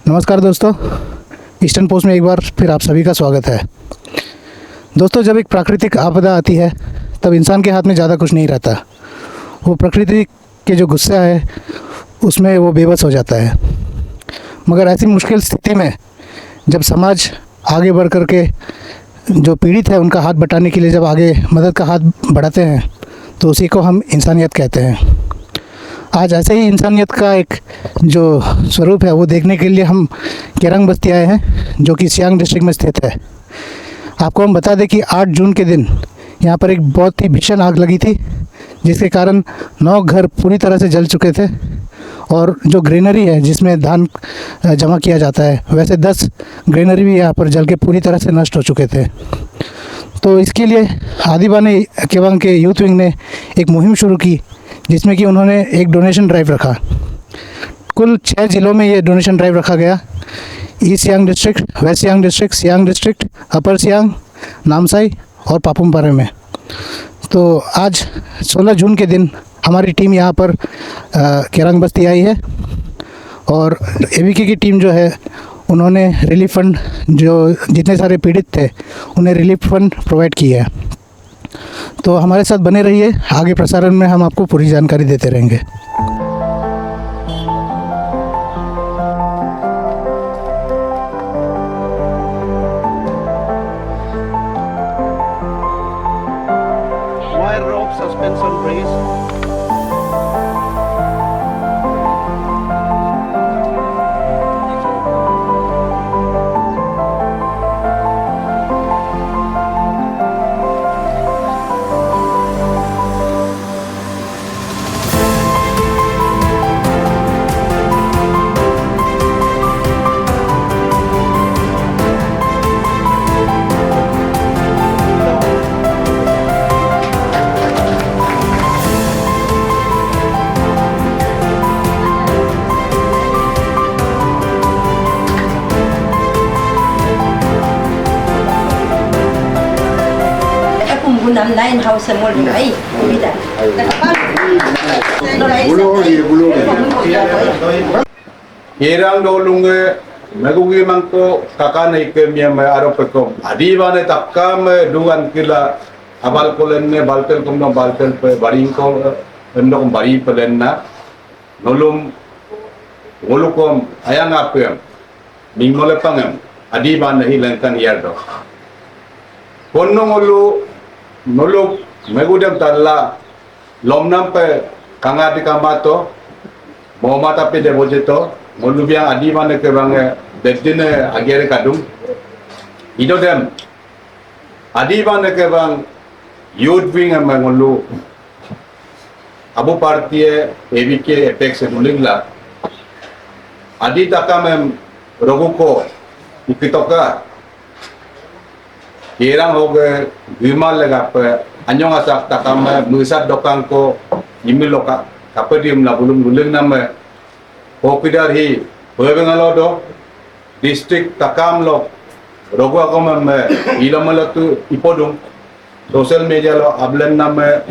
नमस्कार दोस्तों, eastern post में एक बार फिर आप सभी का स्वागत है। दोस्तों, जब एक प्राकृतिक आपदा आती है तब इंसान के हाथ में ज़्यादा कुछ नहीं रहता। वो प्रकृति के जो गुस्सा है उसमें वो बेबस हो जाता है। मगर ऐसी मुश्किल स्थिति में जब समाज आगे बढ़ कर के जो पीड़ित है उनका हाथ बटाने के लिए जब आगे मदद का हाथ बढ़ाते हैं तो उसी को हम इंसानियत कहते हैं। आज ऐसे ही इंसानियत का एक जो स्वरूप है वो देखने के लिए हम केरंग बस्ती आए हैं, जो कि सियांग डिस्ट्रिक्ट में स्थित है। आपको हम बता दें कि 8 जून के दिन यहाँ पर एक बहुत ही भीषण आग लगी थी, जिसके कारण 9 घर पूरी तरह से जल चुके थे। और जो ग्रेनरी है जिसमें धान जमा किया जाता है, वैसे 10 ग्रेनरी भी यहाँ पर जल के पूरी तरह से नष्ट हो चुके थे। तो इसके लिए आदिबाने केबांग के यूथ विंग ने एक मुहिम शुरू की, जिसमें कि उन्होंने एक डोनेशन ड्राइव रखा। कुल 6 ज़िलों में ये डोनेशन ड्राइव रखा गया। East Siang district, west Siang district, Siang district, upper Siang, Namsai और पापुम-पारे में। तो आज 16 जून के दिन हमारी टीम यहाँ पर केरंग बस्ती आई है और एबीके की टीम जो है उन्होंने रिलीफ फंड, जो जितने सारे पीड़ित थे उन्हें रिलीफ फंड प्रोवाइड किया है। तो हमारे साथ बने रहिए, आगे प्रसारण में हम आपको पूरी जानकारी देते रहेंगे। Wire rope suspension brace. Năm nay hầu xem một ngày, bây giờ Kerang dolunge megugi mangko kakana ikemia me aropekom adibane takkam dungan kila abal kolenne baltel komno baltel pe baringko endok bari pelenna nolom ngolukom ayang apem mingole pangem adibane hilangkan yardo konno ngolu nolok megudem talla lomnam pe kangati kamato Mohama tapi deposito molubiang adi mana ke bang bedine agere kadung ido dem adi mana ke bang youth wing amang molu abu party ABK apex mulingla adi takam roguko ikitoka kerang hoge gimal lega pe anyong asak takam musat dokang ko imiloka kapedim la bulum guling nama popidar hi pebengalo do district takam lo rogo agama me ilamala tu ipodung social media lo ablen nama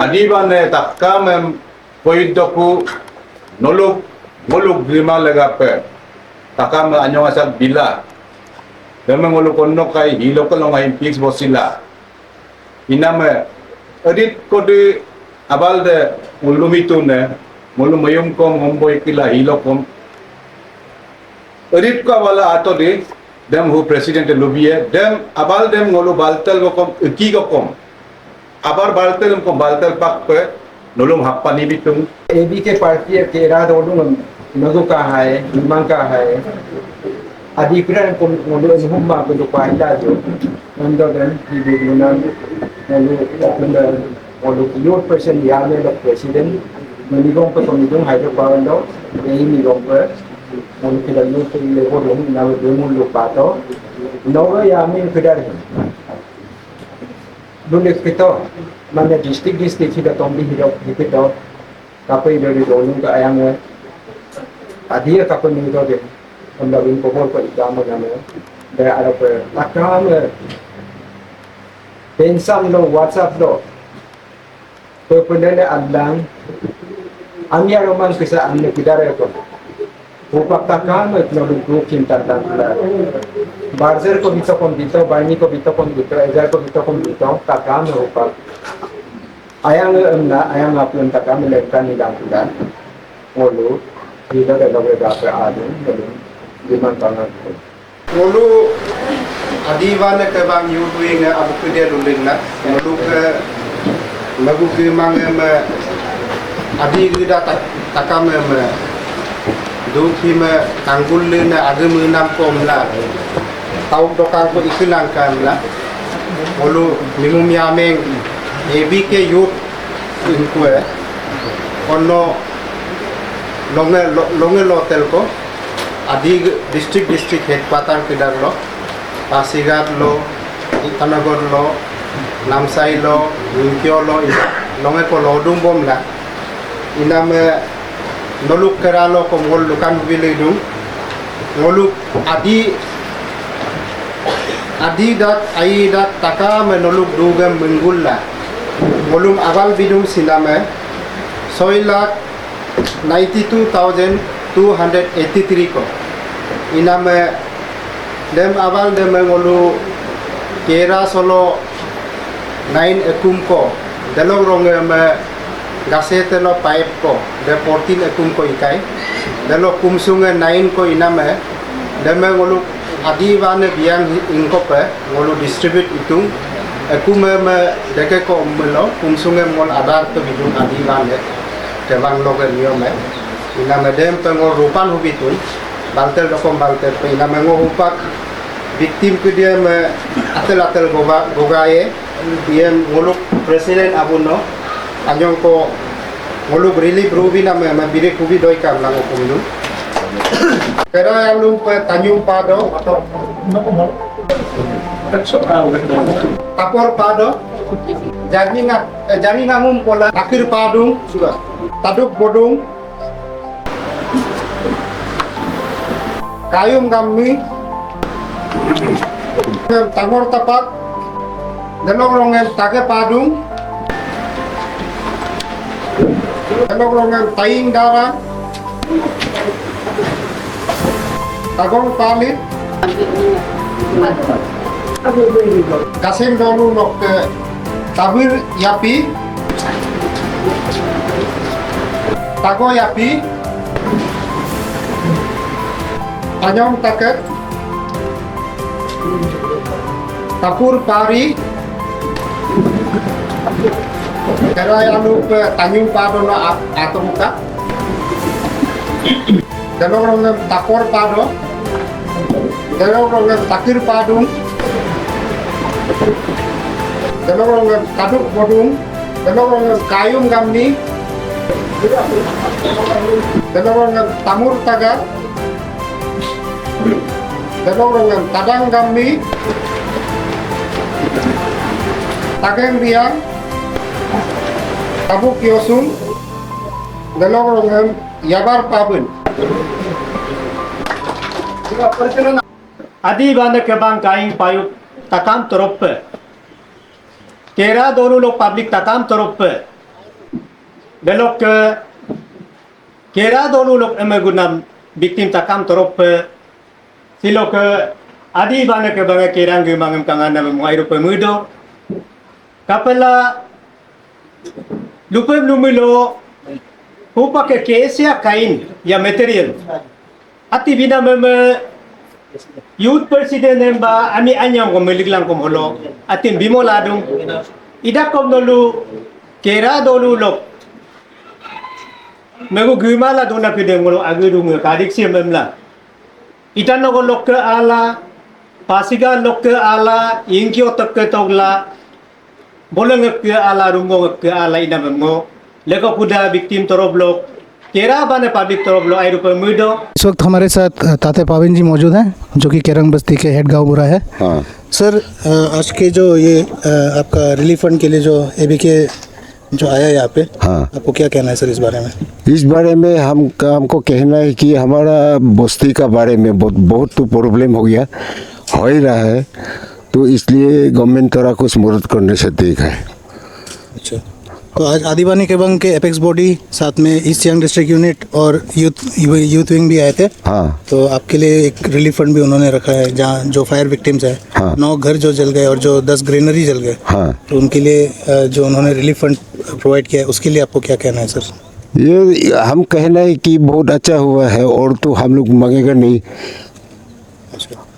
adibane takam poidoku nolok moluk grima lega pe takam anyong asak bila deme moluk onno kai hilokal ngai fix bosila iname edit kode abal de mulu mitune mulu mayum kom homboy kila hilokom erit ko wala ato de dem hu president lubiye dem abal dem ngolu baltel gokom ki gokom abar baltel kom baltel pak pe nulum happani bitung ABK party के रात ओडुंग नगु का है निमांग का है अधिकरण को मोडो हुम्मा को जो पाइला जो अंदर देन ही बिना मोडो Untuk youth person yang ada presiden menigong pe komidong hydropower do ini nigong pe untuk kita youth level yang nawe demo lupa to nawe yamin kedar dulu kita mana district kita tombi hidup kita kapai dari dulu ke ayam adia kapai ni do de anda bin pokok pe idam nama dari ada pe takam pensam lo WhatsApp do Pependene adlang, angya roman kisa ane kidare ko. Upak takam at nalugduk kintatang la. Barzer ko dito kung dito, Barney ko dito kung dito, Ezer ko dito kung dito, takam na upak. Ayang nga po yung takam, ilagkan nilang kudan. Ngulu, dito dalawang dapat adun, limang pangat ko. Ngulu adiwan ke bang yuduing abu kudia duling na ngulu ke magu ke mang adi gida takam du ki tanggul na agam nam ko mla tau dokang ko ikilang kan la ngulu mimum yameng ebk yut inkue ono longe lotel ko adi district headquarter kedar lo Pasigat lo, Itanagor lo, Namsai lo, Ninkyo lo, longe ko lodung bom la. Ina me noluk keralo ko ngol lukan bilidung. Ngoluk adi dat ai dat taka me noluk dugam menggul la. Ngolum awal bidung siname soilak 92,283 ko. Ina me dem awal dem ngolu kera solo 9 ekum ko delong rong gasete lo pipe ko de 14 ekum ko ikai delo kumsunga 9 ko iname dem ngolu adi wane biang ingko pe ngolu distribute itung ekum deke ko melo kumsunga mol adar to bidung adi wane tebang loge niome iname dem pe ngol rupan hubitun baltel dokom baltel pe iname ngohupak victim ke dia atel gogaye dia nguluk presiden abuno anyong ko nguluk relief rubi na bire kubi doi kam lang kumdu kera alum pe tanyum pado tapor pado jani ngangum pola akhir padung sudah taduk bodung kayum kami tangor tapak delong rongen tage padung delong rongen taing darah tagong palit kasing dolu nok ke tabir yapi tago yapi anyong taket Tapur pari Kerai anu pe tanyung pado no ato muka Delong rongem takor pado Delong rongem takir padung Delong rongem kaduk bodung Delong rongem kayum gamni Delong rongem tamur tagar Delong rongem tadang gamni Tageng riang Tabuk yosun Delong rongem yabar pabun Adi bane ke bang kain payu takam toroppe kera dono lok public takam toroppe belok ke kera dono lok emegunam victim takam toroppe silo ke adi bane ke bang kerang gemangem kangana mengai rupe mudo kapela lupe lumilo hupa ke kesia kain ya material ati bina meme youth president nemba ami anyang ko meliglang kom holo atin bimoladung ida kom dolu kera dolu lok mego gumala dona pide ngolo agudung kadik sim memla itan no lok ke ala pasiga lok ke ala ingkyo tok ke togla bolong ke ala rungo ke ala ida memgo lego puda victim toroblok केरा बाने public तरफ लो आई रुपए मुइडो। इस वक्त हमारे साथ ताते पाविन जी मौजूद हैं जो कि केरंग बस्ती के हेड गांव बुरा है। हाँ सर आज के जो ये आपका रिलीफ फंड के लिए जो एबीके जो आया है यहाँ पे, हाँ आपको क्या कहना है सर इस बारे में? इस बारे में हमको कहना है कि हमारा बस्ती का बारे में बहुत तो प्रॉब्लम हो गया हो ही रहा है, तो इसलिए गवर्नमेंट थोड़ा कुछ मदद करने से ठीक है। अच्छा, तो आज आदिवानी केबंग के एपेक्स बॉडी साथ में ईस्ट सियांग डिस्ट्रिक्ट यूनिट और यूथ विंग भी आए थे। हाँ। तो आपके लिए एक रिलीफ फंड भी उन्होंने रखा है, जहाँ जो फायर विक्टिम्स है, हाँ। 9 घर जो जल गए और जो 10 ग्रेनरी जल गए, हाँ। तो उनके लिए जो उन्होंने रिलीफ फंड प्रोवाइड किया है, उसके लिए आपको क्या कहना है सर? ये हम कहना है कि बहुत अच्छा हुआ है, और तो हम लोग मांगेगा नहीं।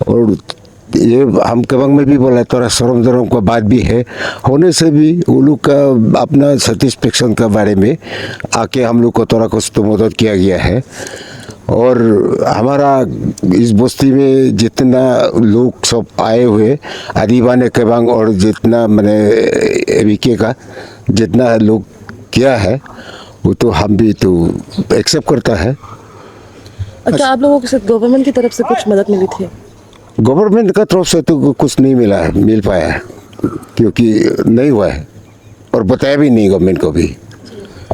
और ये हम केबंग में भी बोला, थोड़ा शर्म जरम का बात भी है, होने से भी वो लोग का अपना सेटिस्फेक्शन के बारे में आके हम लोग को थोड़ा कुछ तो मदद किया गया है। और हमारा इस बस्ती में जितना लोग सब आए हुए आदिवानी केबंग और जितना मैंने एबीके का जितना लोग किया है, वो तो हम भी तो एक्सेप्ट करता है। क्या आप लोगों को गवर्नमेंट की तरफ से कुछ मदद मिली थी? गवर्नमेंट का तरफ से तो कुछ नहीं मिल पाया है, क्योंकि नहीं हुआ है और बताया भी नहीं गवर्नमेंट को भी।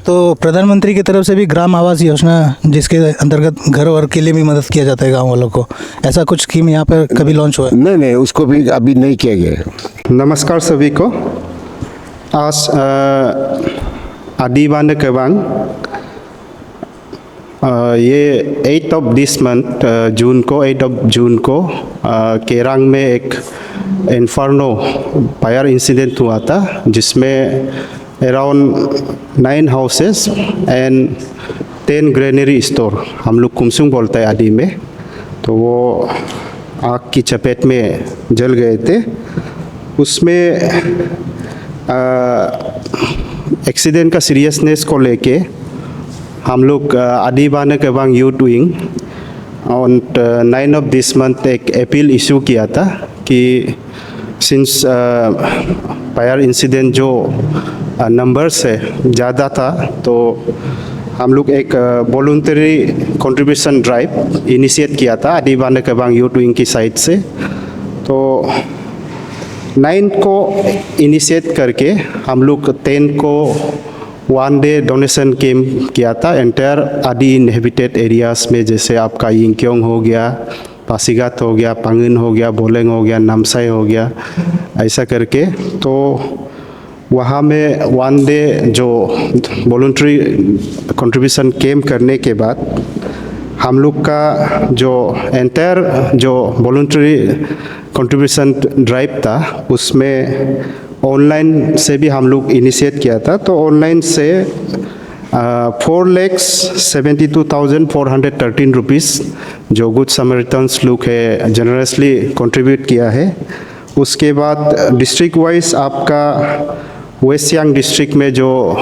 तो प्रधानमंत्री की तरफ से भी ग्राम आवास योजना, जिसके अंतर्गत घर और के लिए भी मदद किया जाता है गांव वालों को, ऐसा कुछ स्कीम यहाँ पर कभी लॉन्च हुआ है? नहीं, उसको भी अभी नहीं किया गया है। नमस्कार सभी को। आज आदिवानी केबंग ये 8 ऑफ दिस मंथ जून को केरंग में एक इन्फर्नो फायर इंसिडेंट हुआ था, जिसमें around 9 houses and 10 granary store, हम लोग कुमसुंग बोलते हैं आदि में, तो वो आग की चपेट में जल गए थे। उसमें एक्सीडेंट का सीरियसनेस को लेके हम लोग Adi Bane Kebang youth wing on 9 of this month एक अपील इशू किया था कि सिंस फायर इंसिडेंट जो नंबर से ज़्यादा था, तो हम लोग एक वॉलंटरी कंट्रीब्यूशन ड्राइव इनिशिएट किया था आदिवानी केबंग यूथ विंग की साइड से। तो 9 को इनिशिएट करके हम लोग 10 को 1 डे डोनेशन कैम्प किया था एंटायर आदि इनहेबिटेड एरियाज़ में, जैसे आपका यिंगक्योंग हो गया, पासीघाट हो गया, पांगन हो गया, बोलेंग हो गया, नामसाई हो गया, ऐसा करके। तो वहाँ में 1 डे जो वॉलंटरी कंट्रीब्यूशन कैम्प करने के बाद हम लोग का जो एंटायर जो वॉलंटरी कंट्रीब्यूशन ड्राइव था, उसमें ऑनलाइन से भी हम लोग इनिशिएट किया था। तो ऑनलाइन से 4,72,413 रुपीज़ जो गुड समरिटन्स लोग है जनरसली कंट्रीब्यूट किया है। उसके बाद डिस्ट्रिक्ट वाइज आपका वेस्ट सियांग डिस्ट्रिक्ट में जो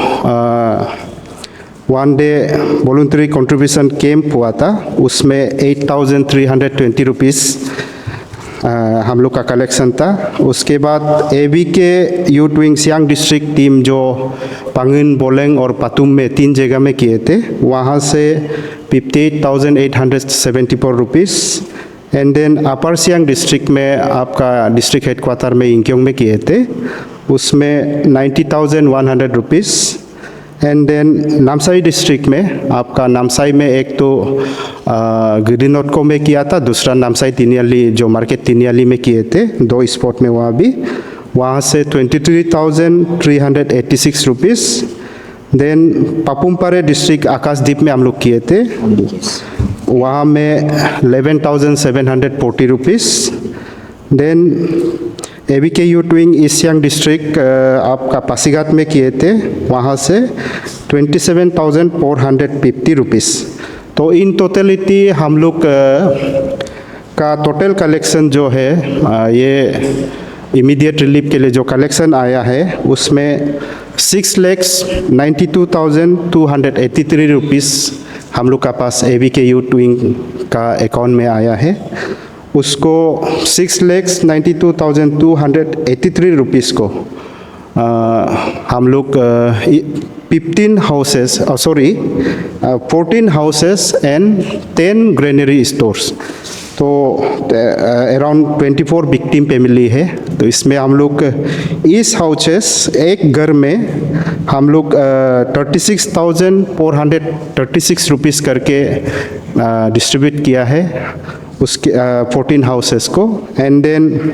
1 डे वॉलंटरी कंट्रीब्यूशन कैंप हुआ था, उसमें 8,320 रुपीज़ हम लोग का कलेक्शन था। उसके बाद ABK youth wing Siang district team जो पांगन, बोलेंग और पातुम में 3 जगह में किए थे, वहाँ से 58,874 rupees. And then upper Siang district में आपका डिस्ट्रिक्ट हेडक्वार्टर में यिंगक्योंग में किए थे, उसमें 90,100 rupees. And then Namsai district में आपका नामसाई में एक तो गिरिनोटको में किया था, दूसरा नामसाई तिनियाली जो मार्केट तिनियाली में किए थे, 2 स्पॉट में वहाँ भी, वहाँ से 23,386 rupees. Then Papum Pare district Akashdeep में हम लोग किए थे, वहाँ में 11,740 rupees. Then ABK youth wing east Siang district आपका पासीघाट में किए थे, वहाँ से 27,450 रुपीज़। तो इन टोटलिटी हम लोग का टोटल कलेक्शन जो है ये इमीडिएट रिलीफ के लिए जो कलेक्शन आया है, उसमें 6,92,283 रुपीज़ हम लोग का पास एबीके यूथ विंग का अकाउंट में आया है। उसको 6,92,283 रुपीज़ को हम लोग 14 हाउसेस एंड 10 ग्रेनरी स्टोर्स, तो अराउंड 24 विक्टिम फैमिली है। तो इसमें हम लोग इस हाउसेस एक घर में हम लोग 36,436 रुपीज़ करके डिस्ट्रीब्यूट किया है उसके 14 हाउसेस को। एंड देन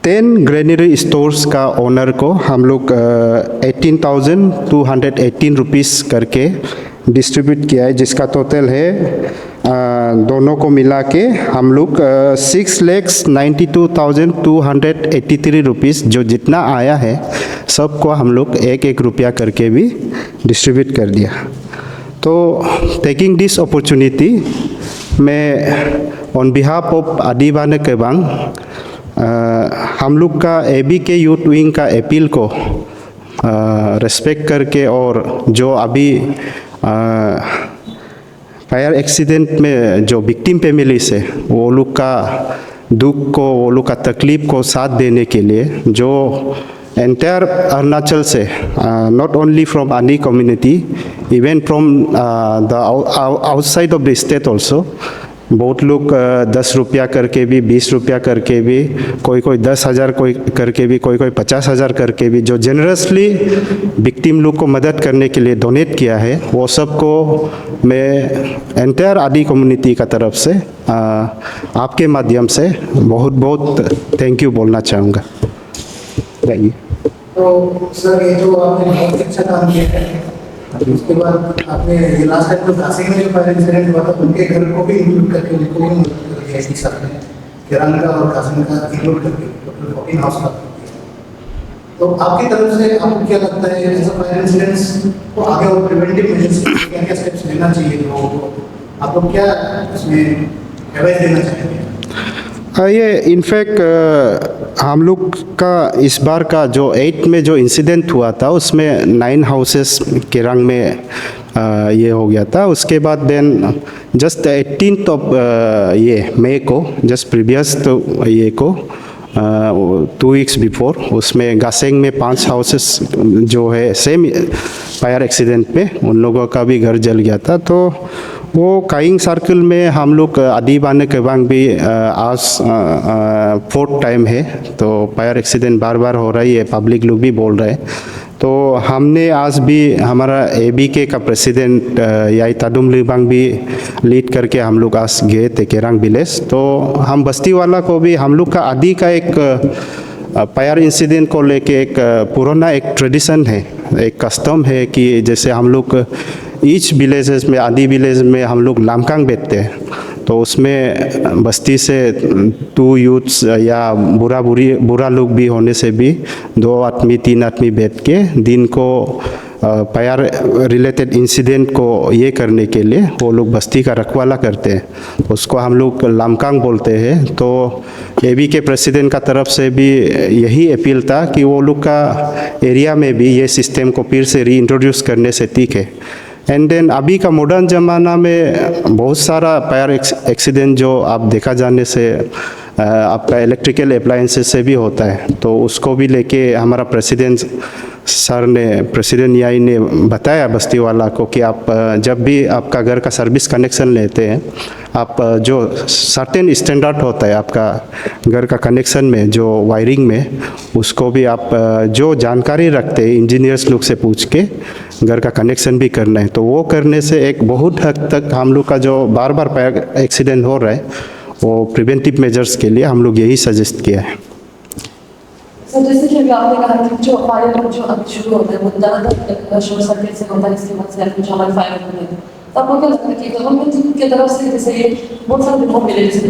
10 ग्रेनरी स्टोर्स का ओनर को हम लोग 18,218 रुपीस करके डिस्ट्रीब्यूट किया है, जिसका टोटल है दोनों को मिला के हम लोग 6,92,283 रुपीस जो जितना आया है सबको हम लोग एक एक रुपया करके भी डिस्ट्रीब्यूट कर दिया। तो टेकिंग दिस अपॉर्चुनिटी मैं ऑन बिहाफ ऑफ आदिबाने केबांग हम लोग का ABK यूथ विंग का अपील को रेस्पेक्ट करके और जो अभी फायर एक्सीडेंट में जो विक्टिम फैमिलीज है वो लोग का दुख को, वो लोग का तकलीफ को साथ देने के लिए जो एंटायर अरुणाचल से नॉट ओनली फ्रॉम आनी community even from the outside of the state also बहुत लोग 10 रुपया करके भी, 20 रुपया करके भी, कोई 10,000 कोई करके भी, कोई 50,000 करके भी जो जेनरसली विक्टिम लोग को मदद करने के लिए डोनेट किया है वो सबको मैं एंटायर आदि कम्युनिटी का तरफ से आपके माध्यम से बहुत बहुत थैंक यू बोलना चाहूँगा। तो सर ये जो आपने बहुत अच्छा काम किया है, उसके बाद आपने लास्ट टाइम तो काशी में जो फायर इंसिडेंट हुआ था उनके घर को भी इंक्लूड करके उनको भी मदद कर दिया इसी साल में, केरल का और काशी का इंक्लूड करके टोटल 14 हाउस का। तो आपकी तरफ से आपको क्या लगता है ऐसा फायर इंसिडेंट्स को आगे और प्रिवेंटिव मेजर्स क्या क्या स्टेप्स लेना चाहिए लोगों को, आप लोग क्या इसमें एडवाइस देना चाहेंगे? ये इनफैक्ट हम लोग का इस बार का जो 8 में जो इंसिडेंट हुआ था उसमें 9 हाउसेस केरंग में ये हो गया था। उसके बाद देन जस्ट 18th ऑफ ये मई को जस्ट प्रीवियस तो ये को 2 वीक्स बिफोर उसमें गासेंग में 5 हाउसेस जो है सेम फायर एक्सीडेंट पे उन लोगों का भी घर जल गया था। तो वो काइंग सर्कल में हम लोग आदिबाने केबांग भी आज 4th टाइम है, तो फायर एक्सीडेंट बार बार हो रही है, पब्लिक लोग भी बोल रहे हैं। तो हमने आज भी हमारा ABK का प्रेसिडेंट याई तादुम लिबांग भी लीड करके हम लोग आज गए थे केरंग विलेज। तो हम बस्ती वाला को भी हम लोग का आदि का एक फायर इंसिडेंट को लेके एक पुराना एक ट्रेडिशन है, एक कस्टम है कि जैसे हम लोग ईच विलेजेस में आदि विलेज में हम लोग लामकांग बैठते हैं, तो उसमें बस्ती से 2 यूथ्स या बुरा लोग भी होने से भी 2 आदमी 3 आदमी बैठ के दिन को फायर रिलेटेड इंसिडेंट को ये करने के लिए वो लोग बस्ती का रखवाला करते हैं, उसको हम लोग लामकांग बोलते हैं। तो ABK प्रेसिडेंट का तरफ से भी यही अपील था कि वो लोग का एरिया में भी ये सिस्टम को फिर से रीइंट्रोड्यूस करने से ठीक है। एंड देन अभी का मॉडर्न ज़माना में बहुत सारा फायर एक्सीडेंट जो आप देखा जाने से आपका इलेक्ट्रिकल अप्लायंसेस से भी होता है, तो उसको भी लेके हमारा प्रेसिडेंट याई ने बताया बस्ती वाला को कि आप जब भी आपका घर का सर्विस कनेक्शन लेते हैं, आप जो सर्टेन स्टैंडर्ड होता है आपका घर का कनेक्शन में जो वायरिंग में, उसको भी आप जो जानकारी रखते हैं इंजीनियर्स लोग से पूछ के घर का कनेक्शन भी करना है। तो वो करने से एक बहुत हद तक हम लोग का जो बार बार फायर एक्सीडेंट हो रहा है वो प्रिवेंटिव मेजर्स के लिए हम लोग यही सजेस्ट किया है। सर जैसे कि अभी आपने कहा कि जो फायर जो अभी शुरू होता है वो ज़्यादातर शॉर्ट सर्किट से होता है, इसके बाद से जो हमारे फायर होते हैं, तो आपको क्या लगता है कि गवर्नमेंट की तरफ से जैसे ये बहुत सारे रिपोर्ट मिले जैसे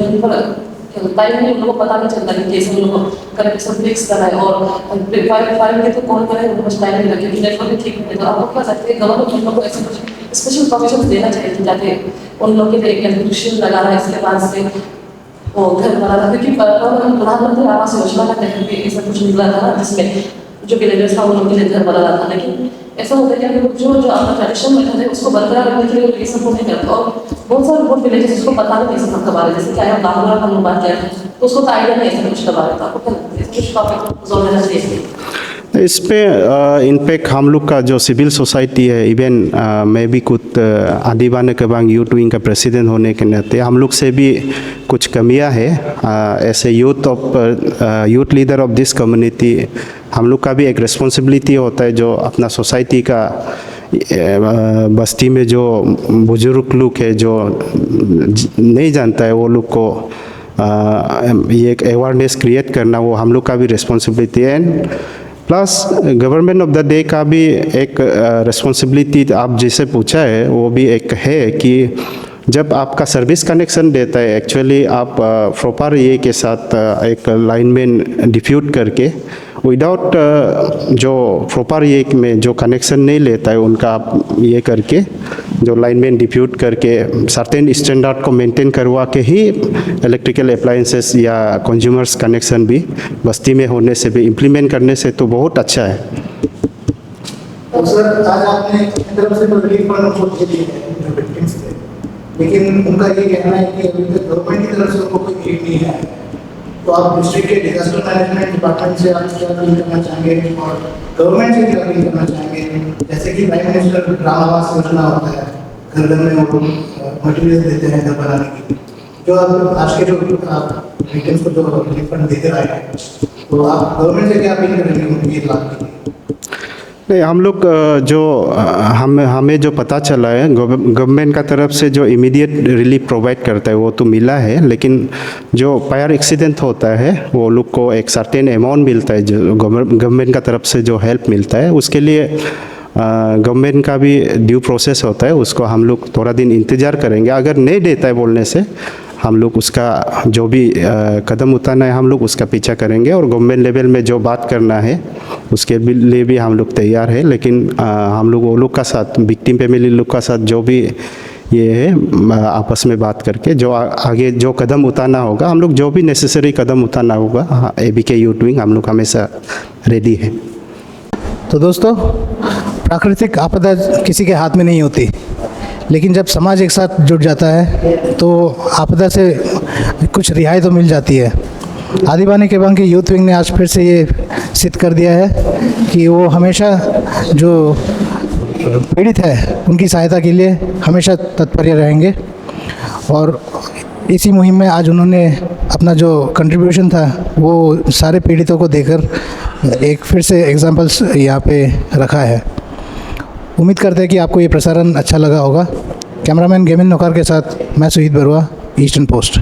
टाइम में उनको पता नहीं चलता कि कैसे उनको कनेक्शन फिक्स करना है और फायर के तो कौन करे उनको बस टाइम नहीं लगे कि नेटवर्क भी ठीक नहीं। तो आपको क्या लगता है गवर्नमेंट उन लोगों को ऐसे कुछ स्पेशल प्रोविजन देना चाहिए कि जाके उन लोगों के लिए इलेक्ट्रिशियन लगाना, इसके बाद से वो घर बनाना, क्योंकि प्रधानमंत्री आवास योजना का तहत भी ऐसा कुछ निकला था ना जिसमें जो विलेजर्स था उन लोगों के लिए घर बनाना था, लेकिन ऐसा होता है कि लोग जो अपना ट्रेडिशन मेथड है उसको बरकरार रखने के लिए ये सब नहीं करते और बहुत सारे बहुत विलेजेस उसको पता नहीं ऐसा सब बारे, जैसे क्या है दामोदर हम लोग बात किया था तो उसको तो आइडिया नहीं ऐसा कुछ के बारे में। आपको क्या लगता है कुछ टॉपिक जोर देना चाहिए इस पे? इनफैक्ट हम लोग का जो सिविल सोसाइटी है, इवन मैं भी खुद आदिबाने केबांग यूथ विंग का प्रेसिडेंट होने के नाते हम लोग से भी कुछ कमियां है। ऐसे youth leader of this community हम लोग का भी एक रिस्पॉन्सिबिलिटी होता है जो अपना सोसाइटी का बस्ती में जो बुजुर्ग लोग है जो नहीं जानता है वो लोग को ये एक अवेयरनेस क्रिएट करना वो हम लोग का भी रिस्पॉन्सिबिलिटी है। And plus government of the day का भी एक रिस्पॉन्सिबिलिटी आप जिसे पूछा है वो भी एक है कि जब आपका सर्विस कनेक्शन देता है एक्चुअली आप प्रॉपर ये के साथ एक लाइनमैन डिफ्यूट करके विदाउट जो प्रॉपर ये में जो कनेक्शन नहीं लेता है उनका आप ये करके जो लाइनमैन डिफ्यूट करके सर्टेन स्टैंडर्ड को मेंटेन करवा के ही इलेक्ट्रिकल अप्लायंसेस या कंज्यूमर्स कनेक्शन भी बस्ती में होने से भी इम्प्लीमेंट करने से तो बहुत अच्छा है। तो सर आज आपने अपनी तरफ से तो रिलीफ फंड को दे दिए हैं विक्टिम्स के, लेकिन उनका ये कहना है कि अभी तक गवर्नमेंट की तरफ से उनको कोई एड नहीं है। तो आप डिस्ट्रिक्ट के डिजास्टर मैनेजमेंट डिपार्टमेंट से आप क्या अपील करना चाहेंगे और गवर्नमेंट से क्या अपील करना चाहेंगे? जैसे कि प्राइम मिनिस्टर ग्राम आवास योजना होता है, घर घर में वो मटेरियल देते हैं घर बनाने की, जो आप आज के जो विक्टिम्स को जो रिलीफ फंड देते रहे हैं, तो आप गवर्नमेंट से क्या अपील करेंगे उनके लाभ के लिए? नहीं, हम लोग जो हमें जो पता चला है गवर्नमेंट का तरफ से जो इमीडिएट रिलीफ प्रोवाइड करता है वो तो मिला है, लेकिन जो फायर एक्सीडेंट होता है वो लोग को एक सर्टेन अमाउंट मिलता है जो गवर्नमेंट का तरफ से जो हेल्प मिलता है उसके लिए गवर्नमेंट का भी ड्यू प्रोसेस होता है, उसको हम लोग थोड़ा दिन इंतज़ार करेंगे। अगर नहीं देता है बोलने से हम लोग उसका जो भी कदम उठाना है हम लोग उसका पीछा करेंगे और गवर्नमेंट लेवल में जो बात करना है उसके लिए भी हम लोग तैयार है। लेकिन हम लोग वो लोग का साथ विक्टिम फैमिली लोग का साथ जो भी ये है आपस में बात करके जो आगे जो कदम उठाना होगा हम लोग जो भी नेसेसरी कदम उठाना होगा ABK यूथ विंग हम लोग हमेशा रेडी है। तो दोस्तों, प्राकृतिक आपदा किसी के हाथ में नहीं होती, लेकिन जब समाज एक साथ जुट जाता है तो आपदा से कुछ रिहाई तो मिल जाती है। आदिबानी केबांग की यूथ विंग ने आज फिर से ये सिद्ध कर दिया है कि वो हमेशा जो पीड़ित है उनकी सहायता के लिए हमेशा तत्पर रहेंगे। और इसी मुहिम में आज उन्होंने अपना जो कंट्रीब्यूशन था वो सारे पीड़ितों को देकर एक फिर से एग्जाम्पल्स यहाँ पे रखा है। उम्मीद करते हैं कि आपको ये प्रसारण अच्छा लगा होगा। कैमरामैन गेमिन नौकर के साथ मैं सुहीद बरुआ, ईस्टर्न पोस्ट।